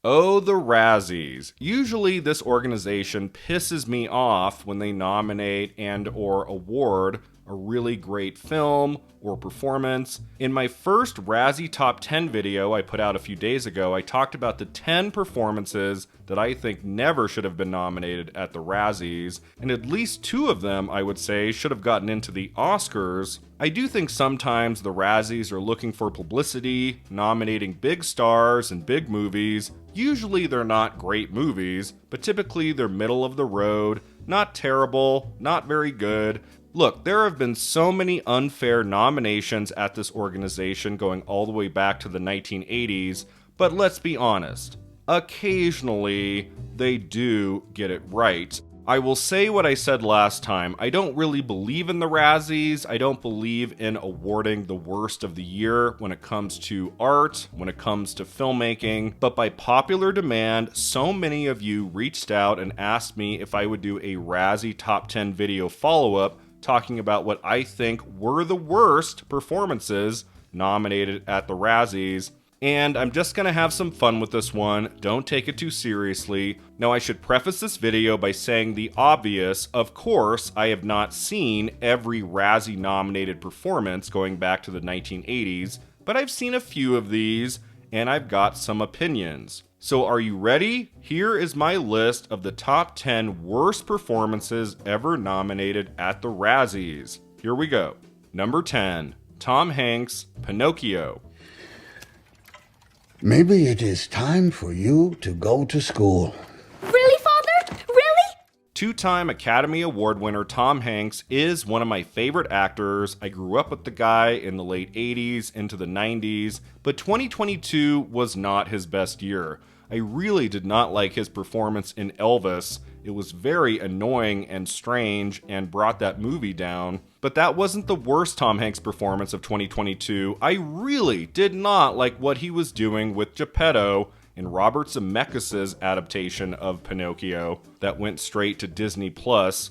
Oh, the Razzies. Usually this organization pisses me off when they nominate and or award a really great film or performance. In my first Razzie Top 10 video I put out a few days ago, I talked about the 10 performances that I think never should have been nominated at the Razzies, and at least 2 of them, I would say, should have gotten into the Oscars. I do think sometimes the Razzies are looking for publicity, nominating big stars and big movies. Usually they're not great movies, but typically they're middle of the road, not terrible, not very good. Look, there have been so many unfair nominations at this organization going all the way back to the 1980s, but let's be honest, occasionally they do get it right. I will say what I said last time, I don't really believe in the Razzies, I don't believe in awarding the worst of the year when it comes to art, when it comes to filmmaking, but by popular demand, so many of you reached out and asked me if I would do a Razzie Top 10 video follow-up talking about what I think were the worst performances nominated at the Razzies. And I'm just gonna have some fun with this one, don't take it too seriously. Now I should preface this video by saying the obvious, of course I have not seen every Razzie nominated performance going back to the 1980s, but I've seen a few of these, and I've got some opinions. So are you ready? Here is my list of the top 10 worst performances ever nominated at the Razzies. Here we go. Number 10, Tom Hanks, Pinocchio. Maybe it is time for you to go to school. Really, Father? Really? Two-time Academy Award winner Tom Hanks is one of my favorite actors. I grew up with the guy in the late 80s into the 90s, but 2022 was not his best year. I really did not like his performance in Elvis. It was very annoying and strange and brought that movie down. But that wasn't the worst Tom Hanks performance of 2022. I really did not like what he was doing with Geppetto in Robert Zemeckis' adaptation of Pinocchio that went straight to Disney+.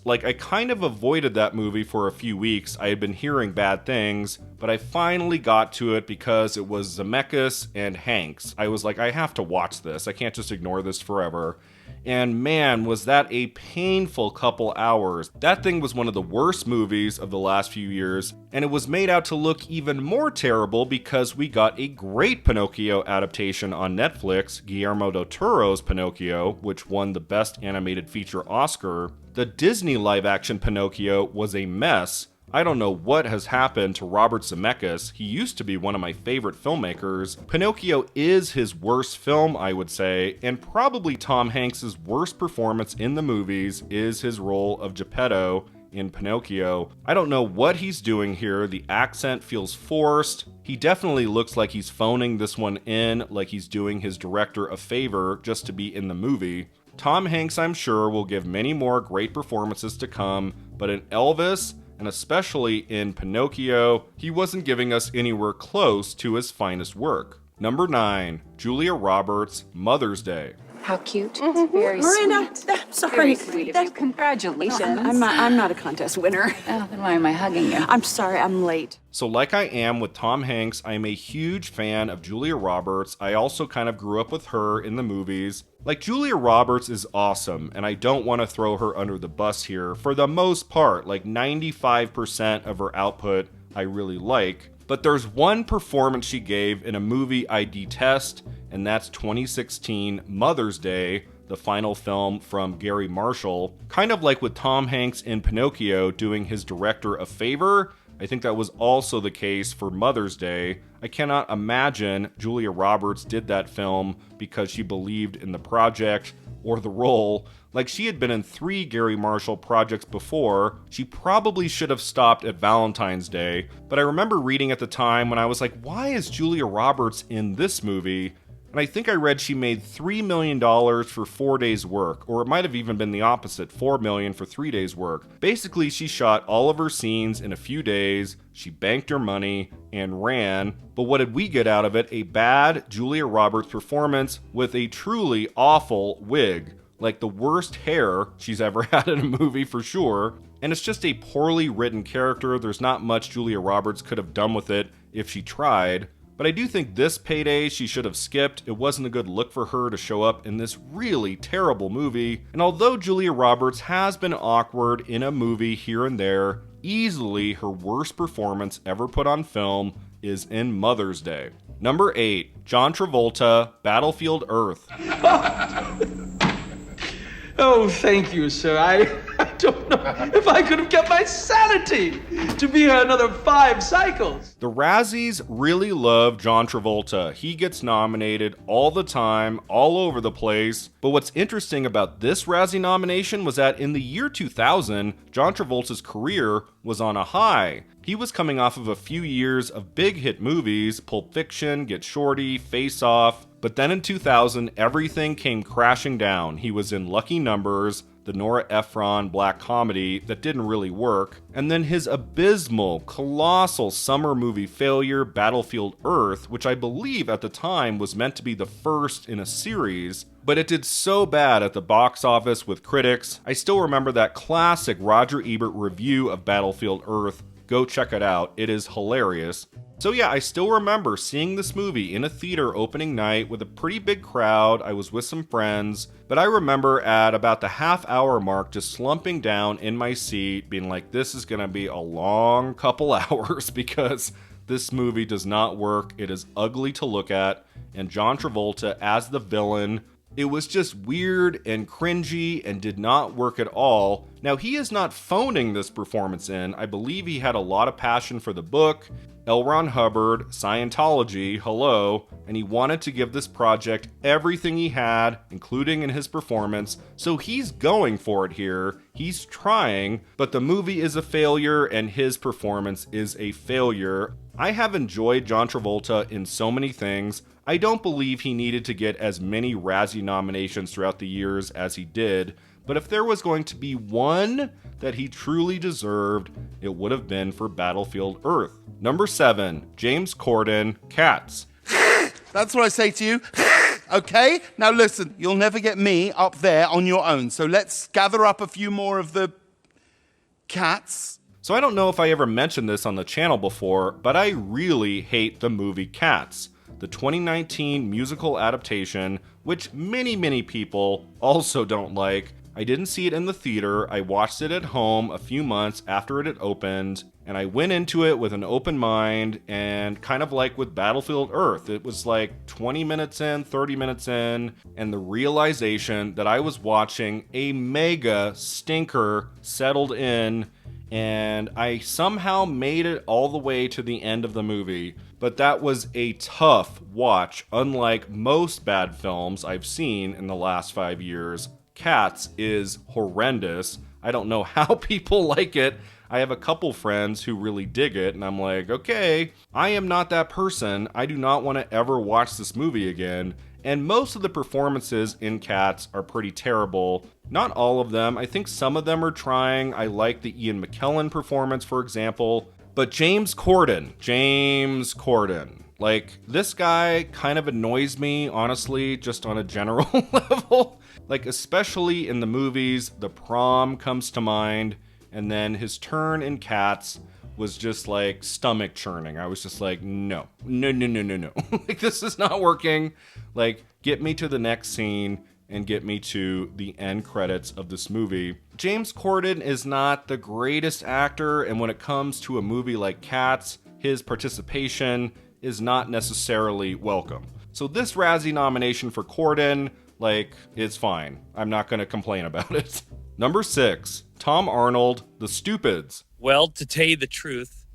Like, I kind of avoided that movie for a few weeks. I had been hearing bad things, but I finally got to it because it was Zemeckis and Hanks. I was like, I have to watch this. I can't just ignore this forever. And man, was that a painful couple hours. That thing was one of the worst movies of the last few years, and it was made out to look even more terrible because we got a great Pinocchio adaptation on Netflix, Guillermo del Toro's Pinocchio, which won the Best Animated Feature Oscar. The Disney live-action Pinocchio was a mess. I don't know what has happened to Robert Zemeckis. He used to be one of my favorite filmmakers. Pinocchio is his worst film, I would say, and probably Tom Hanks' worst performance in the movies is his role of Geppetto in Pinocchio. I don't know what he's doing here. The accent feels forced. He definitely looks like he's phoning this one in, like he's doing his director a favor just to be in the movie. Tom Hanks, I'm sure, will give many more great performances to come, but in Elvis, and especially in Pinocchio, he wasn't giving us anywhere close to his finest work. Number 9, Julia Roberts, Mother's Day. How cute. It's very Miranda, sweet. I'm sorry. Very sweet of you. Congratulations. I'm not a contest winner. Oh, then why am I hugging you? I'm sorry, I'm late. So like I am with Tom Hanks, I am a huge fan of Julia Roberts. I also kind of grew up with her in the movies. Like, Julia Roberts is awesome, and I don't want to throw her under the bus here. For the most part, like 95% of her output I really like. But there's one performance she gave in a movie I detest, and that's 2016 Mother's Day, the final film from Gary Marshall. Kind of like with Tom Hanks in Pinocchio doing his director a favor, I think that was also the case for Mother's Day. I cannot imagine Julia Roberts did that film because she believed in the project or the role. Like, she had been in 3 Gary Marshall projects before. She probably should have stopped at Valentine's Day. But I remember reading at the time when I was like, why is Julia Roberts in this movie? And I think I read she made $3 million for 4 days work, or it might have even been the opposite, $4 million for 3 days work. Basically, she shot all of her scenes in a few days, she banked her money, and ran. But what did we get out of it? A bad Julia Roberts performance with a truly awful wig. Like the worst hair she's ever had in a movie for sure. And it's just a poorly written character. There's not much Julia Roberts could have done with it if she tried. But I do think this Payday she should have skipped. It wasn't a good look for her to show up in this really terrible movie. And although Julia Roberts has been awkward in a movie here and there, easily her worst performance ever put on film is in Mother's Day. Number 8, John Travolta, Battlefield Earth. Oh, thank you, sir. I don't know if I could have kept my sanity to be here another 5 cycles. The Razzies really love John Travolta. He gets nominated all the time, all over the place. But what's interesting about this Razzie nomination was that in the year 2000, John Travolta's career was on a high. He was coming off of a few years of big hit movies, Pulp Fiction, Get Shorty, Face Off. But then in 2000, everything came crashing down. He was in Lucky Numbers, the Nora Ephron black comedy that didn't really work, and then his abysmal, colossal summer movie failure, Battlefield Earth, which I believe at the time was meant to be the first in a series, but it did so bad at the box office with critics. I still remember that classic Roger Ebert review of Battlefield Earth. Go check it out, it is hilarious. So yeah, I still remember seeing this movie in a theater opening night with a pretty big crowd. I was with some friends, but I remember at about the half-hour mark just slumping down in my seat, being like, this is gonna be a long couple hours because this movie does not work. It is ugly to look at, and John Travolta as the villain, it was just weird and cringy and did not work at all. Now, he is not phoning this performance in. I believe he had a lot of passion for the book, L. Ron Hubbard, Scientology, hello, and he wanted to give this project everything he had, including in his performance, so he's going for it here. He's trying, but the movie is a failure and his performance is a failure. I have enjoyed John Travolta in so many things. I don't believe he needed to get as many Razzie nominations throughout the years as he did, but if there was going to be one that he truly deserved, it would have been for Battlefield Earth. Number 7, James Corden, Cats. That's what I say to you. Okay? Now listen, you'll never get me up there on your own, so let's gather up a few more of the cats. So I don't know if I ever mentioned this on the channel before, but I really hate the movie Cats, the 2019 musical adaptation, which many people also don't like. I didn't see it in the theater. I watched it at home a few months after it had opened, and I went into it with an open mind, and kind of like with Battlefield Earth, it was like 20 minutes in, 30 minutes in, and the realization that I was watching a mega stinker settled in, and I somehow made it all the way to the end of the movie. But that was a tough watch, unlike most bad films I've seen in the last 5 years. Cats is horrendous. I don't know how people like it. I have a couple friends who really dig it, and I'm like, okay, I am not that person. I do not want to ever watch this movie again. And most of the performances in Cats are pretty terrible. Not all of them. I think some of them are trying. I like the Ian McKellen performance, for example. But James Corden, like, this guy kind of annoys me, honestly, just on a general level. Like, especially in the movies, The Prom comes to mind, and then his turn in Cats was just like stomach churning. I was just like, no. Like, this is not working. Like, get me to the next scene and get me to the end credits of this movie. James Corden is not the greatest actor, and when it comes to a movie like Cats, his participation is not necessarily welcome. So this Razzie nomination for Corden, like, it's fine. I'm not going to complain about it. Number 6, Tom Arnold, The Stupids. Well, to tell you the truth,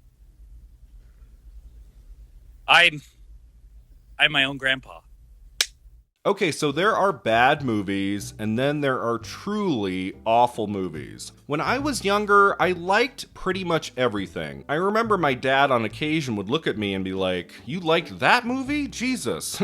I'm my own grandpa. Okay, so there are bad movies, and then there are truly awful movies. When I was younger, I liked pretty much everything. I remember my dad on occasion would look at me and be like, "You liked that movie? Jesus."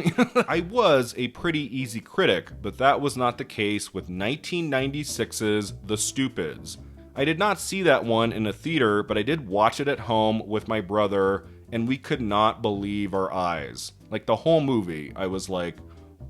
I was a pretty easy critic, but that was not the case with 1996's The Stupids. I did not see that one in a theater, but I did watch it at home with my brother, and we could not believe our eyes. Like, the whole movie, I was like,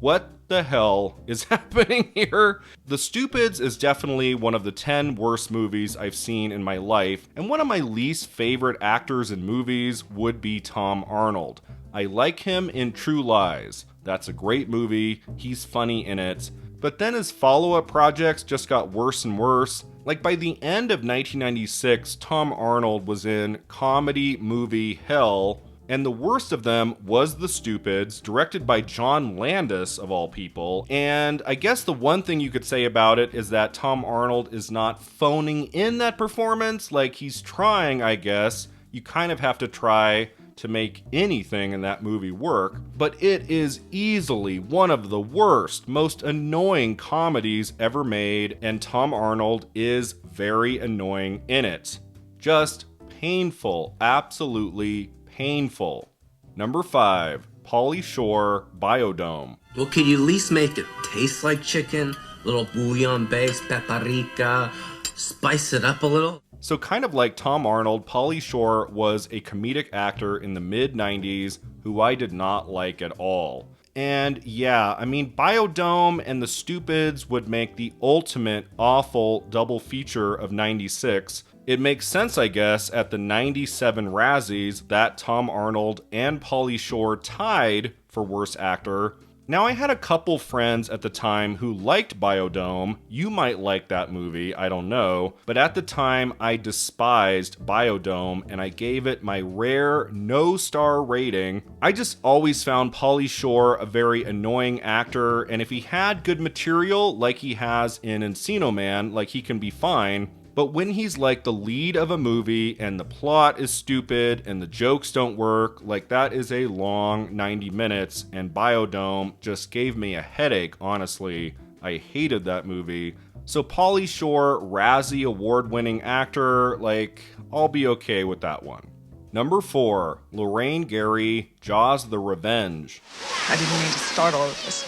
what the hell is happening here? The Stupids is definitely one of the 10 worst movies I've seen in my life, and one of my least favorite actors in movies would be Tom Arnold. I like him in True Lies. That's a great movie. He's funny in it. But then his follow-up projects just got worse and worse. Like by the end of 1996, Tom Arnold was in comedy movie hell, and the worst of them was The Stupids, directed by John Landis, of all people. And I guess the one thing you could say about it is that Tom Arnold is not phoning in that performance. Like, he's trying, I guess. You kind of have to try to make anything in that movie work. But it is easily one of the worst, most annoying comedies ever made, and Tom Arnold is very annoying in it. Just painful, absolutely painful. Number 5, Pauly Shore, Biodome. Well, could you at least make it taste like chicken? Little bouillon base, paprika, spice it up a little? So kind of like Tom Arnold, Pauly Shore was a comedic actor in the mid-90s who I did not like at all. And yeah, I mean, Biodome and The Stupids would make the ultimate awful double feature of 96. It makes sense, I guess, at the 97 Razzies that Tom Arnold and Pauly Shore tied for Worst Actor. Now, I had a couple friends at the time who liked Biodome. You might like that movie, I don't know. But at the time, I despised Biodome, and I gave it my rare no-star rating. I just always found Pauly Shore a very annoying actor, and if he had good material, like he has in Encino Man, like, he can be fine. But when he's like the lead of a movie and the plot is stupid and the jokes don't work, like, that is a long 90 minutes, and Biodome just gave me a headache, honestly. I hated that movie. So Pauly Shore, Razzie award-winning actor, like, I'll be okay with that one. Number 4, Lorraine Gary, Jaws the Revenge. I didn't mean to start all of this.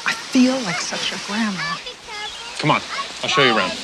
I feel like such a grandma. Come on, I'll show you around.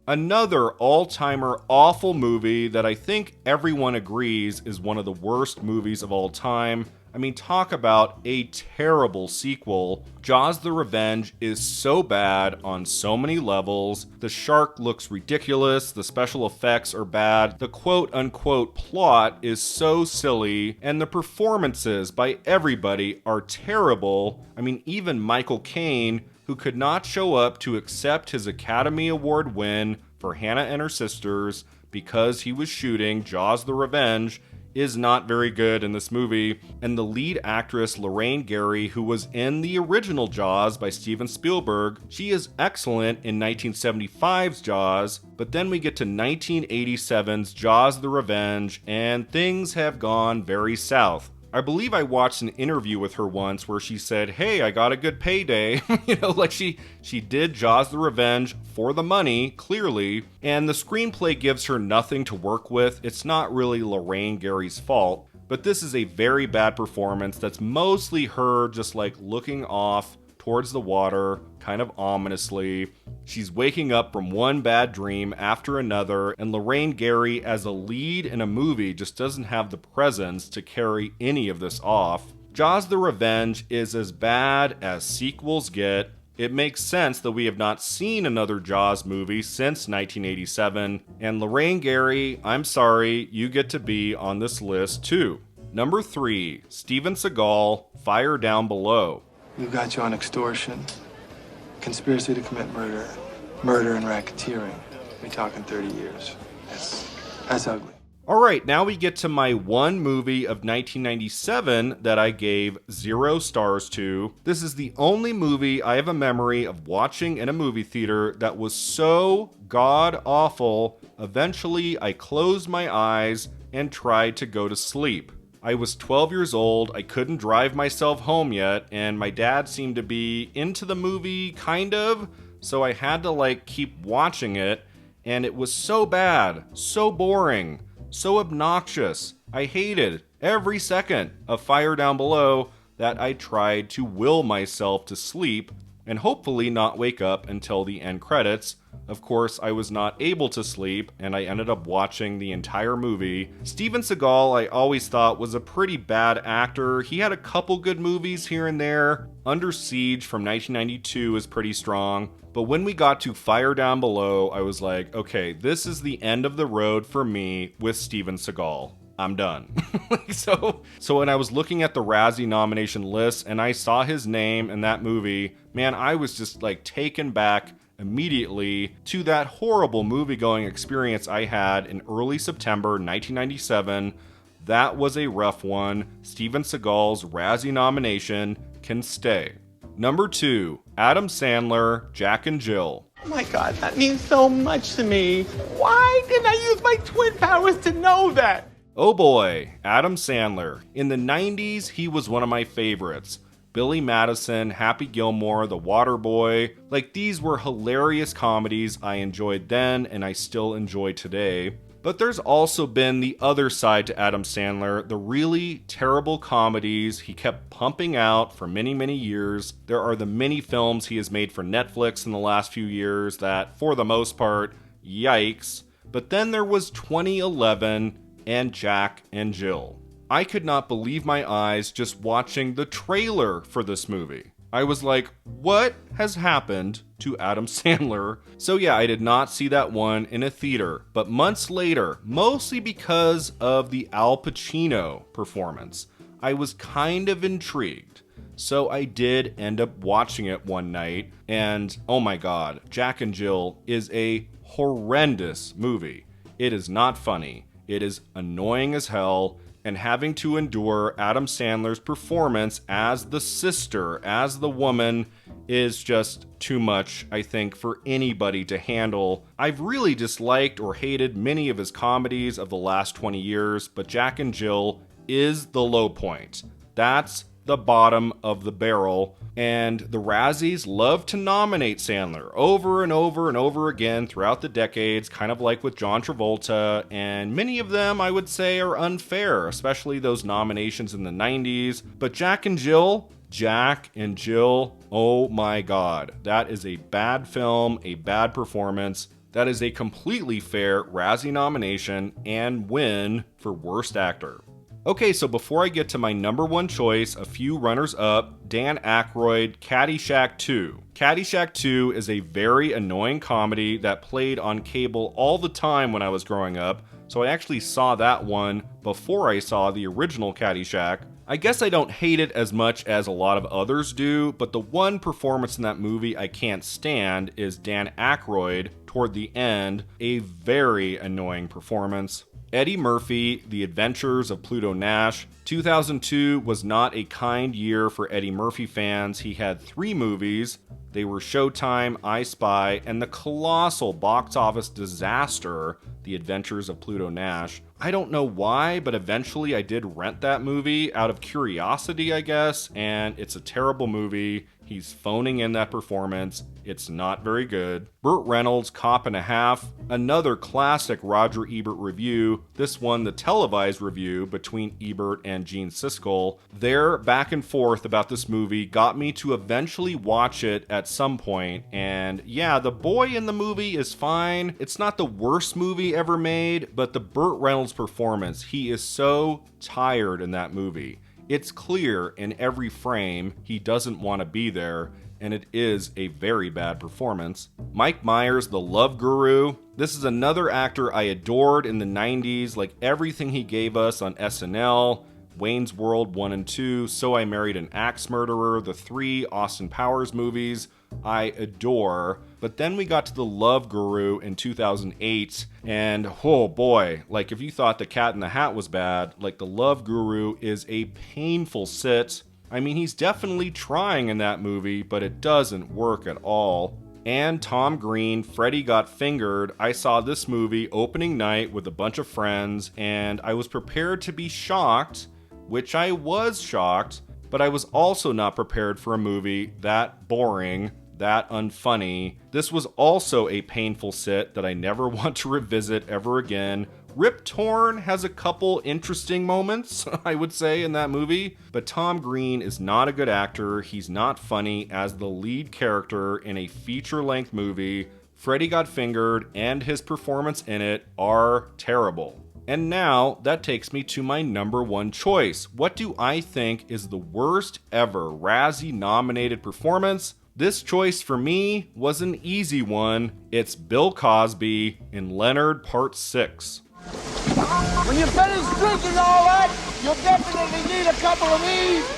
Another all-timer awful movie that I think everyone agrees is one of the worst movies of all time. I mean, talk about a terrible sequel. Jaws the Revenge is so bad on so many levels. The shark looks ridiculous, the special effects are bad, the quote-unquote plot is so silly, and the performances by everybody are terrible. I mean, even Michael Caine, who could not show up to accept his Academy Award win for Hannah and Her Sisters because he was shooting Jaws the Revenge, is not very good in this movie. And the lead actress, Lorraine Gary, who was in the original Jaws by Steven Spielberg, she is excellent in 1975's Jaws, but then we get to 1987's Jaws the Revenge, and things have gone very south. I believe I watched an interview with her once where she said, hey, I got a good payday. You know, like she did Jaws the Revenge for the money, clearly, and the screenplay gives her nothing to work with. It's not really Lorraine Gary's fault, but this is a very bad performance that's mostly her just like looking off towards the water, kind of ominously. She's waking up from one bad dream after another, and Lorraine Gary as a lead in a movie just doesn't have the presence to carry any of this off. Jaws the Revenge is as bad as sequels get. It makes sense that we have not seen another Jaws movie since 1987, and Lorraine Gary, I'm sorry, you get to be on this list too. Number 3, Steven Seagal, Fire Down Below. We've got you on extortion, conspiracy to commit murder, murder and racketeering. We're talking 30 years. That's ugly. All right, now we get to my one movie of 1997 that I gave 0 stars to. This is the only movie I have a memory of watching in a movie theater that was so god-awful, eventually I closed my eyes and tried to go to sleep. I was 12 years old, I couldn't drive myself home yet, and my dad seemed to be into the movie, kind of, so I had to like keep watching it, and it was so bad, so boring, so obnoxious. I hated every second of Fire Down Below that I tried to will myself to sleep and hopefully not wake up until the end credits. Of course, I was not able to sleep, and I ended up watching the entire movie. Steven Seagal, I always thought, was a pretty bad actor. He had a couple good movies here and there. Under Siege from 1992 is pretty strong. But when we got to Fire Down Below, I was like, okay, this is the end of the road for me with Steven Seagal. I'm done. So when I was looking at the Razzie nomination list and I saw his name in that movie, man, I was just like taken back immediately to that horrible movie-going experience I had in early September 1997. That was a rough one. Steven Seagal's Razzie nomination can stay. Number 2, Adam Sandler, Jack and Jill. Oh my God, that means so much to me. Why didn't I use my twin powers to know that? Oh boy, Adam Sandler. In the 90s, he was one of my favorites. Billy Madison, Happy Gilmore, The Waterboy. Like, these were hilarious comedies I enjoyed then and I still enjoy today. But there's also been the other side to Adam Sandler, the really terrible comedies he kept pumping out for many, many years. There are the many films he has made for Netflix in the last few years that, for the most part, yikes. But then there was 2011 and Jack and Jill. I could not believe my eyes just watching the trailer for this movie. I was like, what has happened to Adam Sandler? So yeah, I did not see that one in a theater, but months later, mostly because of the Al Pacino performance, I was kind of intrigued. So I did end up watching it one night, and oh my God, Jack and Jill is a horrendous movie. It is not funny. It is annoying as hell. And having to endure Adam Sandler's performance as the sister, as the woman, is just too much, I think, for anybody to handle. I've really disliked or hated many of his comedies of the last 20 years, but Jack and Jill is the low point. That's the bottom of the barrel, and the Razzies love to nominate Sandler over and over and over again throughout the decades, kind of like with John Travolta, and many of them I would say are unfair, especially those nominations in the 90s. But Jack and Jill, oh my God, that is a bad film, a bad performance. That is a completely fair Razzie nomination and win for Worst Actor. Okay, so before I get to my number one choice, a few runners up. Dan Aykroyd, Caddyshack 2. Caddyshack 2 is a very annoying comedy that played on cable all the time when I was growing up, so I actually saw that one before I saw the original Caddyshack. I guess I don't hate it as much as a lot of others do, but the one performance in that movie I can't stand is Dan Aykroyd toward the end, a very annoying performance. Eddie Murphy, The Adventures of Pluto Nash. 2002 was not a kind year for Eddie Murphy fans. He had 3 movies. They were Showtime, I Spy, and the colossal box office disaster, The Adventures of Pluto Nash. I don't know why, but eventually I did rent that movie out of curiosity, I guess, and it's a terrible movie. He's phoning in that performance. It's not very good. Burt Reynolds, Cop and a Half, another classic Roger Ebert review. This one, the televised review between Ebert and Gene Siskel. Their back and forth about this movie got me to eventually watch it at some point. And yeah, the boy in the movie is fine. It's not the worst movie ever made, but the Burt Reynolds performance, he is so tired in that movie. It's clear in every frame he doesn't want to be there, and it is a very bad performance. Mike Myers, the Love Guru. This is another actor I adored in the 90s, like everything he gave us on SNL, Wayne's World 1 and 2, So I Married an Axe Murderer, the 3 Austin Powers movies I adore. But then we got to The Love Guru in 2008, and oh boy, like if you thought The Cat in the Hat was bad, like The Love Guru is a painful sit. I mean, he's definitely trying in that movie, but it doesn't work at all. And Tom Green, Freddy Got Fingered. I saw this movie opening night with a bunch of friends, and I was prepared to be shocked, which I was shocked, but I was also not prepared for a movie that boring, that unfunny. This was also a painful sit that I never want to revisit ever again. Rip Torn has a couple interesting moments, I would say, in that movie, but Tom Green is not a good actor. He's not funny as the lead character in a feature-length movie. Freddy Got Fingered and his performance in it are terrible. And now, that takes me to my number one choice. What do I think is the worst ever Razzie-nominated performance? This choice for me was an easy one. It's Bill Cosby in Leonard Part 6. When you finish drinking all that, you'll definitely need a couple of these.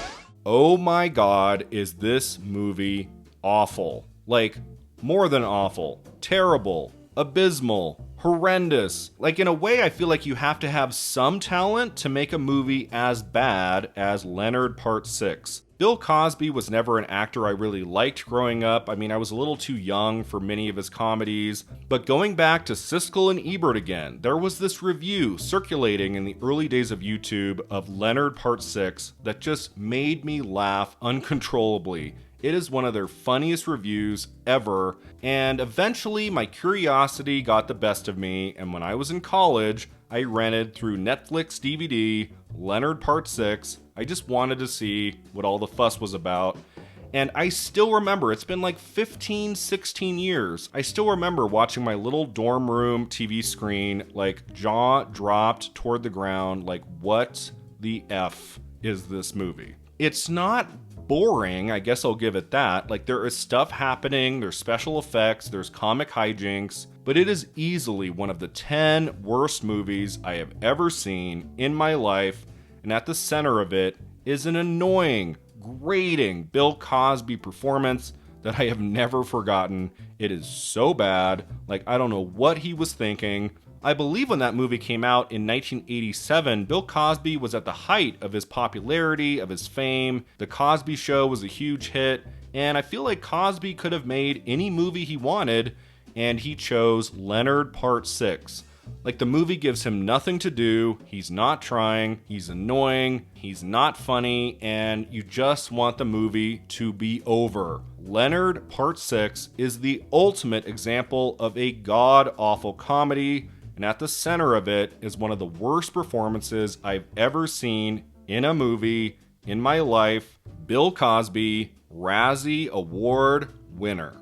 Oh my god, is this movie awful. Like, more than awful. Terrible. Abysmal. Horrendous. Like, in a way, I feel like you have to have some talent to make a movie as bad as Leonard Part 6. Bill Cosby was never an actor I really liked growing up. I mean, I was a little too young for many of his comedies. But going back to Siskel and Ebert again, there was this review circulating in the early days of YouTube of Leonard Part 6 that just made me laugh uncontrollably. It is one of their funniest reviews ever, and eventually my curiosity got the best of me, and when I was in college, I rented through Netflix DVD Leonard Part 6. I just wanted to see what all the fuss was about. And I still remember, it's been like 15, 16 years. I still remember watching my little dorm room TV screen, like jaw dropped toward the ground, like what the F is this movie? It's not boring, I guess I'll give it that. Like, there is stuff happening, there's special effects, there's comic hijinks, but it is easily one of the 10 worst movies I have ever seen in my life, and at the center of it is an annoying, grating Bill Cosby performance that I have never forgotten. It is so bad, like I don't know what he was thinking. I believe when that movie came out in 1987, Bill Cosby was at the height of his popularity, of his fame. The Cosby Show was a huge hit, and I feel like Cosby could have made any movie he wanted, and he chose Leonard Part 6. Like, the movie gives him nothing to do, he's not trying, he's annoying, he's not funny, and you just want the movie to be over. Leonard Part 6 is the ultimate example of a god-awful comedy, and at the center of it is one of the worst performances I've ever seen in a movie in my life. Bill Cosby, Razzie Award winner.